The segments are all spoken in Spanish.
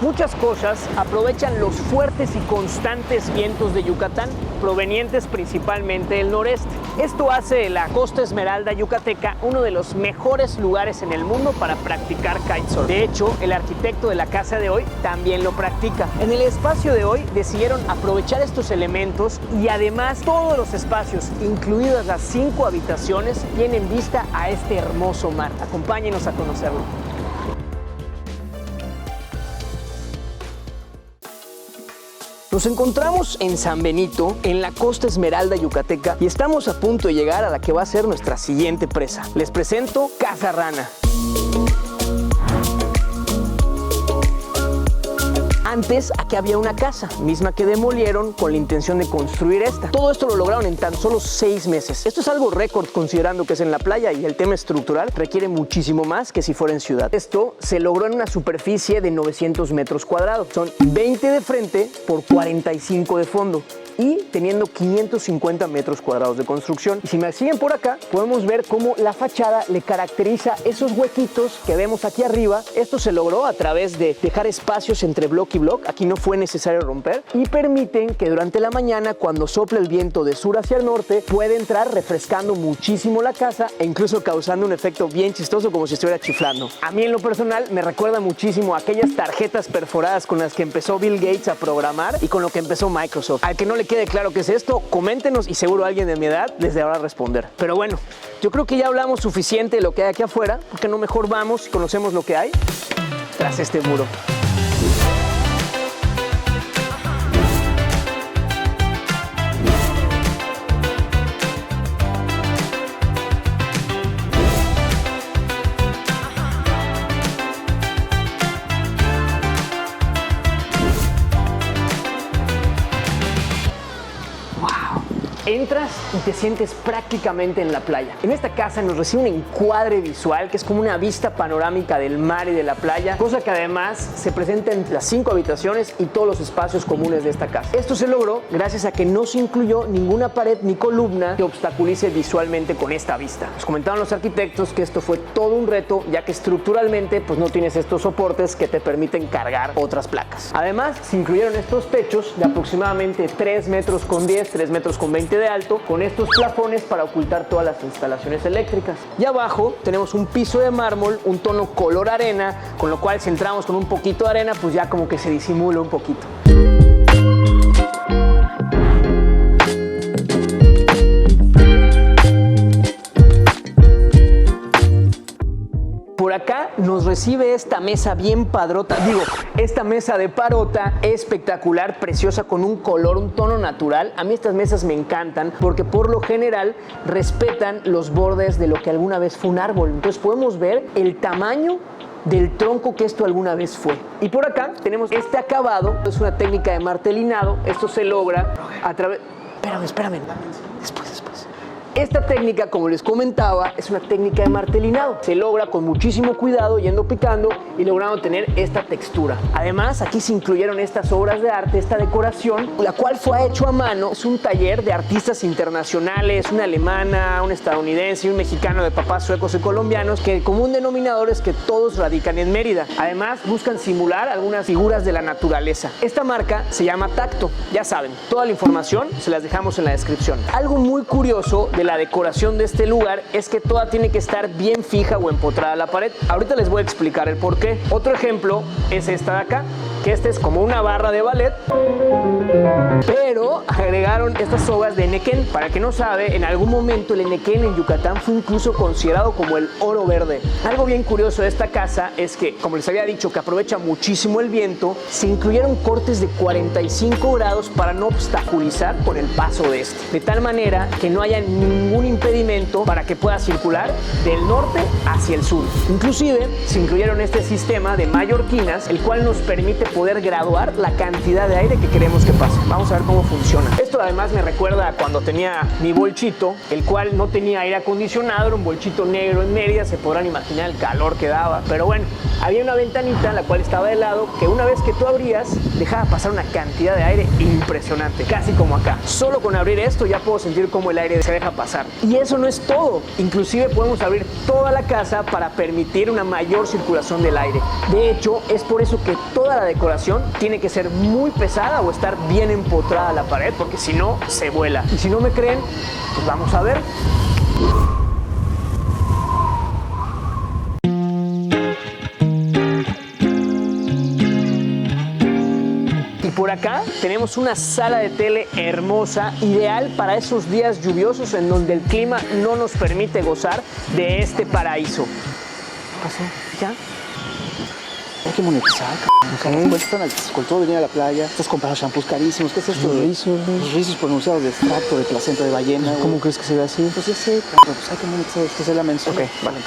Muchas cosas aprovechan los fuertes y constantes vientos de Yucatán, provenientes principalmente del noreste. Esto hace de la Costa Esmeralda yucateca uno de los mejores lugares en el mundo para practicar kitesurf. De hecho, el arquitecto de la casa de hoy también lo practica. En el espacio de hoy decidieron aprovechar estos elementos y además todos los espacios, incluidas las 5 habitaciones, tienen vista a este hermoso mar. Acompáñenos a conocerlo. Nos encontramos en San Benito, en la Costa Esmeralda yucateca, y estamos a punto de llegar a la que va a ser nuestra siguiente presa. Les presento Casa Rana. Antes aquí había una casa, misma que demolieron con la intención de construir esta. Todo esto lo lograron en tan solo 6 meses. Esto es algo récord considerando que es en la playa y el tema estructural requiere muchísimo más que si fuera en ciudad. Esto se logró en una superficie de 900 metros cuadrados. Son 20 de frente por 45 de fondo y teniendo 550 metros cuadrados de construcción. Y si me siguen por acá, podemos ver cómo la fachada le caracteriza esos huequitos que vemos aquí arriba. Esto se logró a través de dejar espacios entre bloque y bloque. Aquí no fue necesario romper y permiten que durante la mañana, cuando sopla el viento de sur hacia el norte, puede entrar refrescando muchísimo la casa e incluso causando un efecto bien chistoso como si estuviera chiflando. A mí en lo personal me recuerda muchísimo a aquellas tarjetas perforadas con las que empezó Bill Gates a programar y con lo que empezó Microsoft. Al que no le quede claro qué es esto, coméntenos y seguro alguien de mi edad les deberá responder. Pero bueno, yo creo que ya hablamos suficiente de lo que hay aquí afuera, porque no mejor vamos y conocemos lo que hay tras este muro. Entras y te sientes prácticamente en la playa. En esta casa nos recibe un encuadre visual que es como una vista panorámica del mar y de la playa, cosa que además se presenta en las 5 habitaciones y todos los espacios comunes de esta casa. Esto se logró gracias a que no se incluyó ninguna pared ni columna que obstaculice visualmente con esta vista. Nos comentaron los arquitectos que esto fue todo un reto, ya que estructuralmente pues no tienes estos soportes que te permiten cargar otras placas. Además, se incluyeron estos techos de aproximadamente 3 metros con 10, 3 metros con 20 de alto, con estos plafones para ocultar todas las instalaciones eléctricas. Y abajo tenemos un piso de mármol, un tono color arena, con lo cual si entramos con un poquito de arena, pues ya como que se disimula un poquito. Por acá nos recibe esta mesa bien padrota, esta mesa de parota espectacular, preciosa, con un color, un tono natural. A mí estas mesas me encantan porque por lo general respetan los bordes de lo que alguna vez fue un árbol. Entonces podemos ver el tamaño del tronco que esto alguna vez fue. Y por acá tenemos este acabado, es una técnica de martelinado. Esto se logra a través... Espérame. Después. Esta técnica, como les comentaba, es una técnica de martelinado. Se logra con muchísimo cuidado, yendo picando y logrando tener esta textura. Además, aquí se incluyeron estas obras de arte, esta decoración, la cual fue hecho a mano. Es un taller de artistas internacionales, una alemana, un estadounidense y un mexicano de papás suecos y colombianos, que el común denominador es que todos radican en Mérida. Además, buscan simular algunas figuras de la naturaleza. Esta marca se llama Tacto. Ya saben, toda la información se las dejamos en la descripción. Algo muy curioso de la decoración de este lugar es que toda tiene que estar bien fija o empotrada a la pared. Ahorita les voy a explicar el por qué. Otro ejemplo es esta de acá, que esta es como una barra de ballet, pero agregaron estas sogas de enequén. Para el que no sabe, en algún momento el enequén en Yucatán fue incluso considerado como el oro verde. Algo bien curioso de esta casa es que, como les había dicho, que aprovecha muchísimo el viento, se incluyeron cortes de 45 grados para no obstaculizar con el paso de este, de tal manera que no haya ningún impedimento para que pueda circular del norte hacia el sur. Inclusive se incluyeron este sistema de mallorquinas, el cual nos permite poder graduar la cantidad de aire que queremos que pase. Vamos a ver cómo funciona. Esto además me recuerda a cuando tenía mi bolchito, el cual no tenía aire acondicionado, era un bolchito negro en Mérida. Se podrán imaginar el calor que daba, pero bueno, había una ventanita la cual estaba de lado, que una vez que tú abrías dejaba pasar una cantidad de aire impresionante, casi como acá. Solo con abrir esto ya puedo sentir cómo el aire se deja pasar. Y eso no es todo, inclusive podemos abrir toda la casa para permitir una mayor circulación del aire. De hecho, es por eso que toda la decoración tiene que ser muy pesada o estar bien empotrada a la pared, porque si no, se vuela. Y si no me creen, pues vamos a ver. Por acá tenemos una sala de tele hermosa, ideal para esos días lluviosos en donde el clima no nos permite gozar de este paraíso. ¿Qué pasó? ¿Ya? Hay que monetizar, cabrón. Cuestan con todo venir a la playa. Estás comprando shampoos carísimos. ¿Qué es esto? Los rizos pronunciados de extracto de placenta de ballena. ¿Cómo crees que se ve así? Pues ya sé, cabrón. Pues hay que monetizar. Esta es la mención. Ok, vale,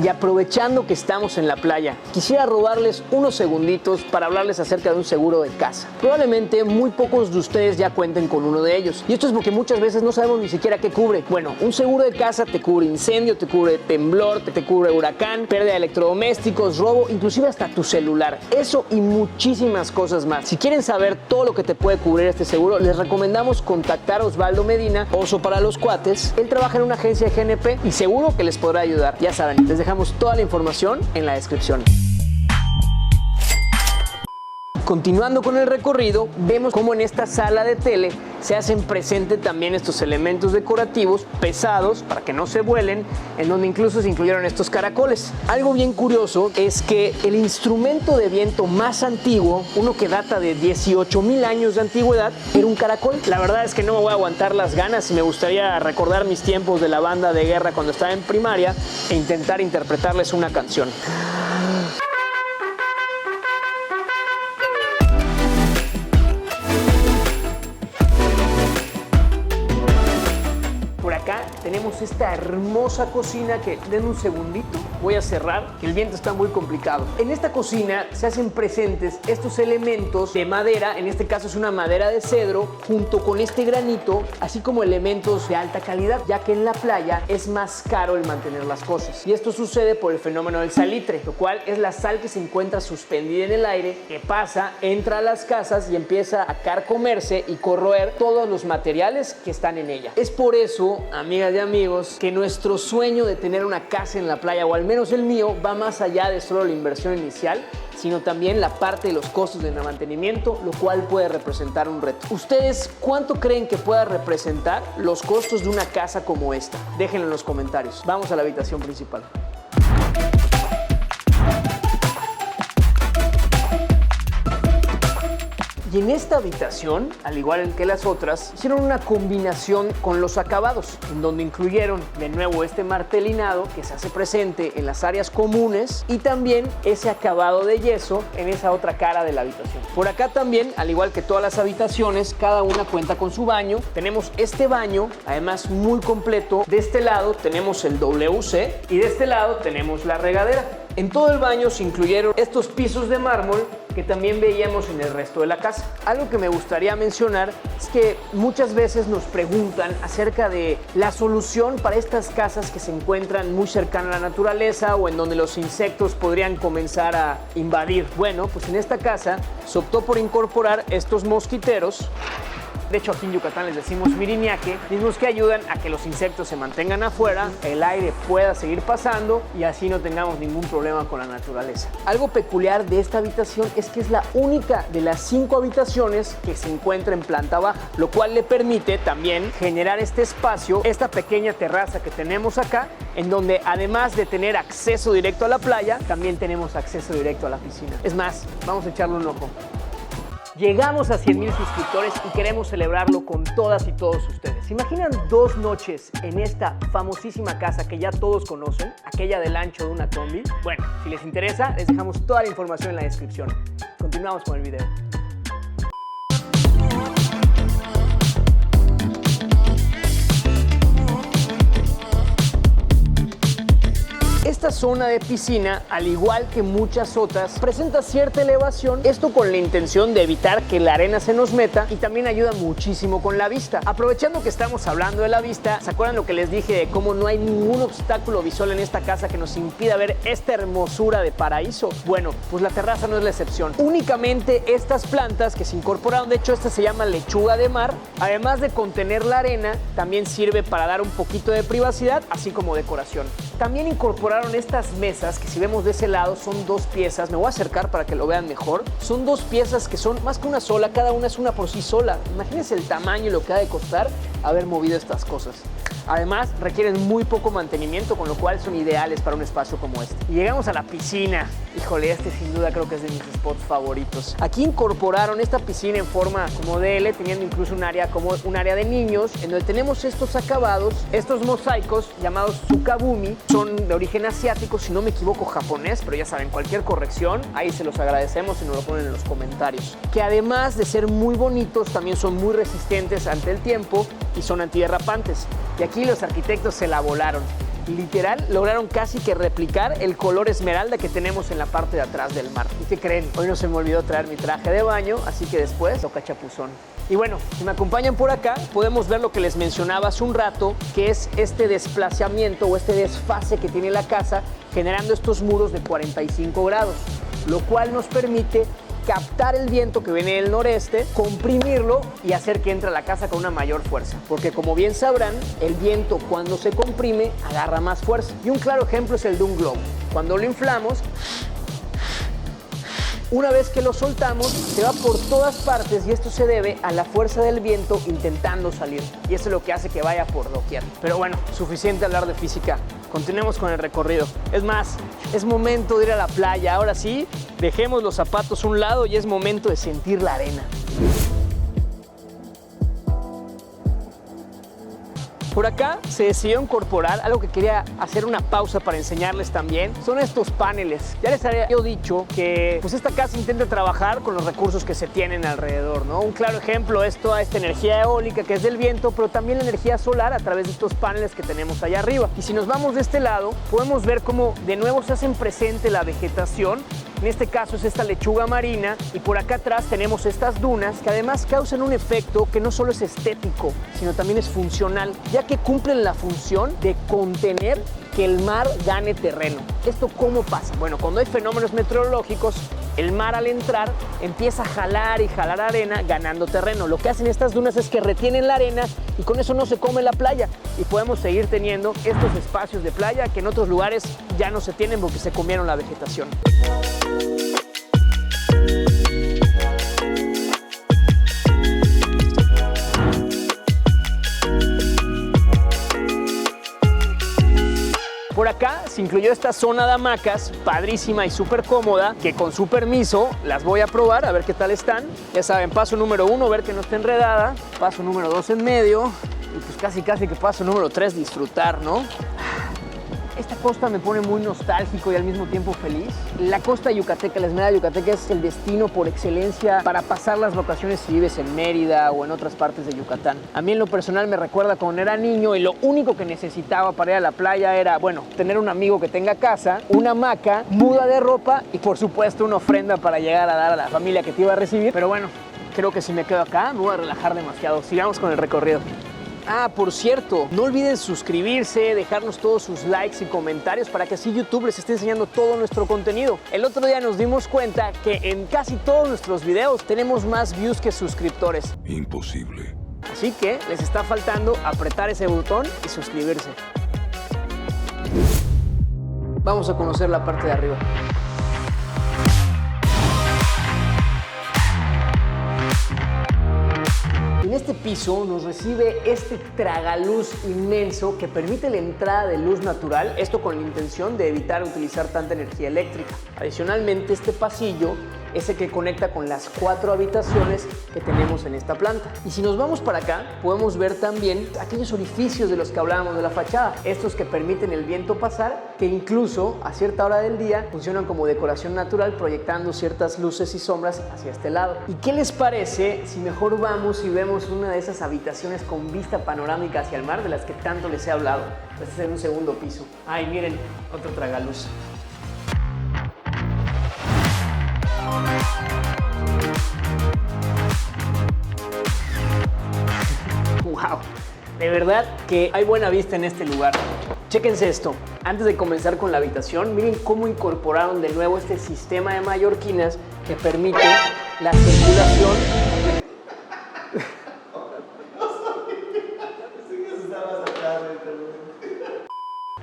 y aprovechando que estamos en la playa, quisiera robarles unos segunditos para hablarles acerca de un seguro de casa. Probablemente muy pocos de ustedes ya cuenten con uno de ellos. Y esto es porque muchas veces no sabemos ni siquiera qué cubre. Bueno, un seguro de casa te cubre incendio, te cubre temblor, te cubre huracán, pérdida de electrodomésticos, robo, inclusive hasta tu celular. Eso y muchísimas cosas más. Si quieren saber todo lo que te puede cubrir este seguro, les recomendamos contactar a Osvaldo Medina, Oso para los Cuates. Él trabaja en una agencia de GNP y seguro que les podrá ayudar. Ya saben, les dejamos toda la información en la descripción. Continuando con el recorrido, vemos cómo en esta sala de tele se hacen presente también estos elementos decorativos pesados para que no se vuelen, en donde incluso se incluyeron estos caracoles. Algo bien curioso es que el instrumento de viento más antiguo, uno que data de 18,000 años de antigüedad, era un caracol. La verdad es que no me voy a aguantar las ganas y me gustaría recordar mis tiempos de la banda de guerra cuando estaba en primaria e intentar interpretarles una canción. Tenemos esta hermosa cocina que, denme un segundito, voy a cerrar, que el viento está muy complicado. En esta cocina se hacen presentes estos elementos de madera, en este caso es una madera de cedro, junto con este granito, así como elementos de alta calidad, ya que en la playa es más caro el mantener las cosas. Y esto sucede por el fenómeno del salitre, lo cual es la sal que se encuentra suspendida en el aire, que pasa, entra a las casas y empieza a carcomerse y corroer todos los materiales que están en ella. Es por eso, amigas y amigos, que nuestro sueño de tener una casa en la playa, o al menos el mío, va más allá de solo la inversión inicial, sino también la parte de los costos de mantenimiento, lo cual puede representar un reto. ¿Ustedes cuánto creen que pueda representar los costos de una casa como esta? Déjenlo en los comentarios. Vamos a la habitación principal. Y en esta habitación, al igual que las otras, hicieron una combinación con los acabados, en donde incluyeron de nuevo este martelinado que se hace presente en las áreas comunes y también ese acabado de yeso en esa otra cara de la habitación. Por acá también, al igual que todas las habitaciones, cada una cuenta con su baño. Tenemos este baño, además muy completo. De este lado tenemos el WC y de este lado tenemos la regadera. En todo el baño se incluyeron estos pisos de mármol que también veíamos en el resto de la casa. Algo que me gustaría mencionar es que muchas veces nos preguntan acerca de la solución para estas casas que se encuentran muy cercanas a la naturaleza o en donde los insectos podrían comenzar a invadir. Bueno, pues en esta casa se optó por incorporar estos mosquiteros. De hecho, aquí en Yucatán les decimos miriñaque, mismos que ayudan a que los insectos se mantengan afuera, el aire pueda seguir pasando y así no tengamos ningún problema con la naturaleza. Algo peculiar de esta habitación es que es la única de las 5 habitaciones que se encuentra en planta baja, lo cual le permite también generar este espacio, esta pequeña terraza que tenemos acá, en donde además de tener acceso directo a la playa, también tenemos acceso directo a la piscina. Es más, vamos a echarle un ojo. Llegamos a 100,000 suscriptores y queremos celebrarlo con todas y todos ustedes. ¿Se imaginan 2 noches en esta famosísima casa que ya todos conocen, aquella del ancho de una combi? Bueno, si les interesa, les dejamos toda la información en la descripción. Continuamos con el video. Esta zona de piscina, al igual que muchas otras, presenta cierta elevación, esto con la intención de evitar que la arena se nos meta y también ayuda muchísimo con la vista. Aprovechando que estamos hablando de la vista, ¿se acuerdan lo que les dije de cómo no hay ningún obstáculo visual en esta casa que nos impida ver esta hermosura de paraíso? Bueno, pues la terraza no es la excepción. Únicamente estas plantas que se incorporaron, de hecho esta se llama lechuga de mar, además de contener la arena, también sirve para dar un poquito de privacidad, así como decoración. También incorporaron incorporaron estas mesas que si vemos de ese lado son dos piezas. Me voy a acercar para que lo vean mejor. Son dos piezas que son más que una sola, cada una es una por sí sola. Imagínense el tamaño y lo que ha de costar haber movido estas cosas. Además, requieren muy poco mantenimiento, con lo cual son ideales para un espacio como este. Y llegamos a la piscina. Híjole, este sin duda creo que es de mis spots favoritos. Aquí incorporaron esta piscina en forma como de L, teniendo incluso un área como un área de niños, en donde tenemos estos acabados, estos mosaicos llamados tsukabumi. Son de origen asiático, si no me equivoco japonés, pero ya saben, cualquier corrección, ahí se los agradecemos y nos lo ponen en los comentarios. Que además de ser muy bonitos, también son muy resistentes ante el tiempo y son antiderrapantes. Y aquí los arquitectos se la volaron. Literal, lograron casi que replicar el color esmeralda que tenemos en la parte de atrás del mar. ¿Y qué creen? Hoy no se me olvidó traer mi traje de baño, así que después toca chapuzón. Y bueno, si me acompañan por acá, podemos ver lo que les mencionaba hace un rato, que es este desplazamiento o este desfase que tiene la casa, generando estos muros de 45 grados, lo cual nos permite captar el viento que viene del noreste, comprimirlo y hacer que entre a la casa con una mayor fuerza. Porque como bien sabrán, el viento cuando se comprime agarra más fuerza. Y un claro ejemplo es el de un globo. Cuando lo inflamos, una vez que lo soltamos, se va por todas partes y esto se debe a la fuerza del viento intentando salir. Y eso es lo que hace que vaya por doquier. Pero bueno, suficiente hablar de física. Continuemos con el recorrido. Es más, es momento de ir a la playa. Ahora sí, dejemos los zapatos a un lado y es momento de sentir la arena. Por acá se decidió incorporar algo que quería hacer una pausa para enseñarles también. Son estos paneles. Ya les había yo dicho que pues esta casa intenta trabajar con los recursos que se tienen alrededor, ¿no? Un claro ejemplo es toda esta energía eólica que es del viento, pero también la energía solar a través de estos paneles que tenemos allá arriba. Y si nos vamos de este lado, podemos ver cómo de nuevo se hacen presente la vegetación. En este caso es esta lechuga marina y por acá atrás tenemos estas dunas que además causan un efecto que no solo es estético, sino también es funcional, ya que cumplen la función de contener que el mar gane terreno. ¿Esto cómo pasa? Bueno, cuando hay fenómenos meteorológicos, el mar al entrar empieza a jalar y jalar arena ganando terreno. Lo que hacen estas dunas es que retienen la arena y con eso no se come la playa y podemos seguir teniendo estos espacios de playa que en otros lugares ya no se tienen porque se comieron la vegetación. Por acá se incluyó esta zona de hamacas, padrísima y súper cómoda, que con su permiso las voy a probar, a ver qué tal están. Ya saben, paso número 1, ver que no esté enredada. Paso número 2, en medio. Y pues casi que paso número 3, disfrutar, ¿no? Esta costa me pone muy nostálgico y al mismo tiempo feliz. La costa yucateca, la Esmeralda yucateca, es el destino por excelencia para pasar las vacaciones si vives en Mérida o en otras partes de Yucatán. A mí en lo personal me recuerda cuando era niño y lo único que necesitaba para ir a la playa era, bueno, tener un amigo que tenga casa, una hamaca, muda de ropa y por supuesto una ofrenda para llegar a dar a la familia que te iba a recibir. Pero bueno, creo que si me quedo acá me voy a relajar demasiado. Sigamos con el recorrido. Ah, por cierto, no olviden suscribirse, dejarnos todos sus likes y comentarios para que así YouTube les esté enseñando todo nuestro contenido. El otro día nos dimos cuenta que en casi todos nuestros videos tenemos más views que suscriptores. Imposible. Así que les está faltando apretar ese botón y suscribirse. Vamos a conocer la parte de arriba. En este piso nos recibe este tragaluz inmenso que permite la entrada de luz natural, esto con la intención de evitar utilizar tanta energía eléctrica. Adicionalmente, este pasillo es el que conecta con las 4 habitaciones que tenemos en esta planta. Y si nos vamos para acá, podemos ver también aquellos orificios de los que hablábamos de la fachada, estos que permiten el viento pasar, que incluso a cierta hora del día funcionan como decoración natural, proyectando ciertas luces y sombras hacia este lado. ¿Y qué les parece si mejor vamos y vemos una de esas habitaciones con vista panorámica hacia el mar de las que tanto les he hablado? Este es en un segundo piso. Ay, miren, otro tragaluz. ¡Wow! De verdad que hay buena vista en este lugar. Chéquense esto. Antes de comenzar con la habitación, miren cómo incorporaron de nuevo este sistema de mallorquinas que permite la circulación.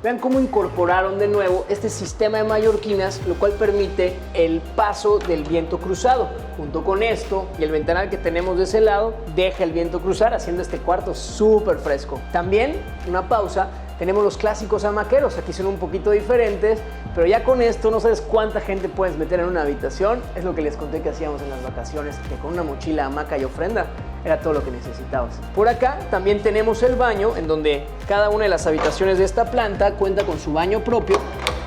Vean cómo incorporaron de nuevo este sistema de mallorquinas, lo cual permite el paso del viento cruzado. Junto con esto y el ventanal que tenemos de ese lado, deja el viento cruzar, haciendo este cuarto súper fresco. También, una pausa, tenemos los clásicos hamaqueros. Aquí son un poquito diferentes, pero ya con esto no sabes cuánta gente puedes meter en una habitación. Es lo que les conté que hacíamos en las vacaciones, que con una mochila, hamaca y ofrenda era todo lo que necesitabas. Por acá también tenemos el baño, en donde cada una de las habitaciones de esta planta cuenta con su baño propio.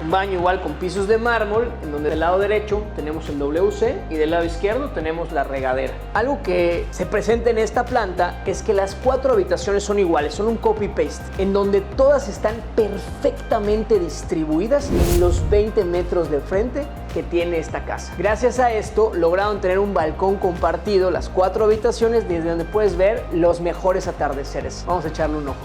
Un baño igual con pisos de mármol, en donde del lado derecho tenemos el WC y del lado izquierdo tenemos la regadera. Algo que se presenta en esta planta es que las 4 habitaciones son iguales, son un copy-paste, en donde todas están perfectamente distribuidas en los 20 metros de frente que tiene esta casa. Gracias a esto lograron tener un balcón compartido, las 4 habitaciones, desde donde puedes ver los mejores atardeceres. Vamos a echarle un ojo.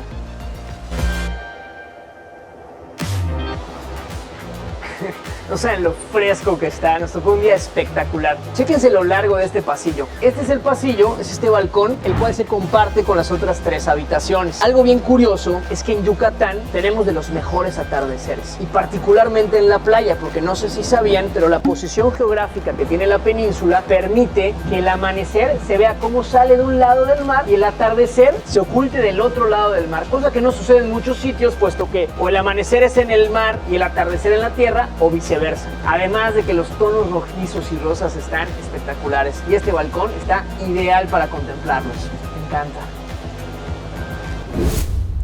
No saben lo fresco que está, nos tocó un día espectacular. Chéquense lo largo de este pasillo. Este es el pasillo, es este balcón, el cual se comparte con las otras 3 habitaciones. Algo bien curioso es que en Yucatán tenemos de los mejores atardeceres, y particularmente en la playa, porque no sé si sabían, pero la posición geográfica que tiene la península permite que el amanecer se vea cómo sale de un lado del mar y el atardecer se oculte del otro lado del mar, cosa que no sucede en muchos sitios, puesto que o el amanecer es en el mar y el atardecer en la tierra, o viceversa. Además de que los tonos rojizos y rosas están espectaculares, y este balcón está ideal para contemplarlos. Me encanta.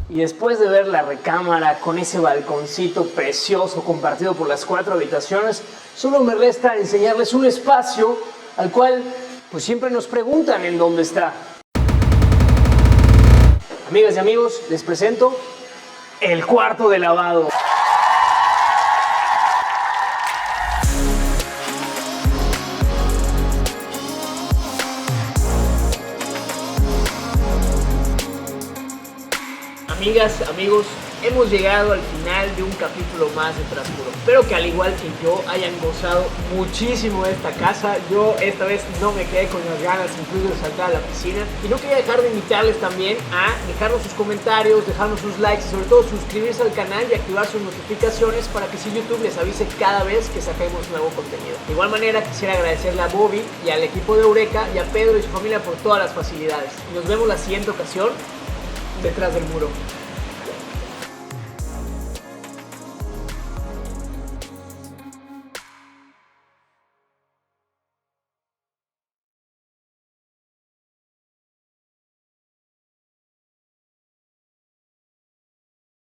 Y después de ver la recámara con ese balconcito precioso compartido por las 4 habitaciones, solo me resta enseñarles un espacio al cual pues siempre nos preguntan en dónde está. Amigas y amigos, les presento el cuarto de lavado. Amigas, amigos, hemos llegado al final de un capítulo más de Trascuro. Espero que al igual que yo hayan gozado muchísimo de esta casa. Yo esta vez no me quedé con las ganas incluso de saltar a la piscina. Y no quería dejar de invitarles también a dejarnos sus comentarios, dejarnos sus likes y sobre todo suscribirse al canal y activar sus notificaciones para que si YouTube les avise cada vez que saquemos nuevo contenido. De igual manera quisiera agradecerle a Bobby y al equipo de Eureka y a Pedro y su familia por todas las facilidades. Nos vemos la siguiente ocasión detrás del muro.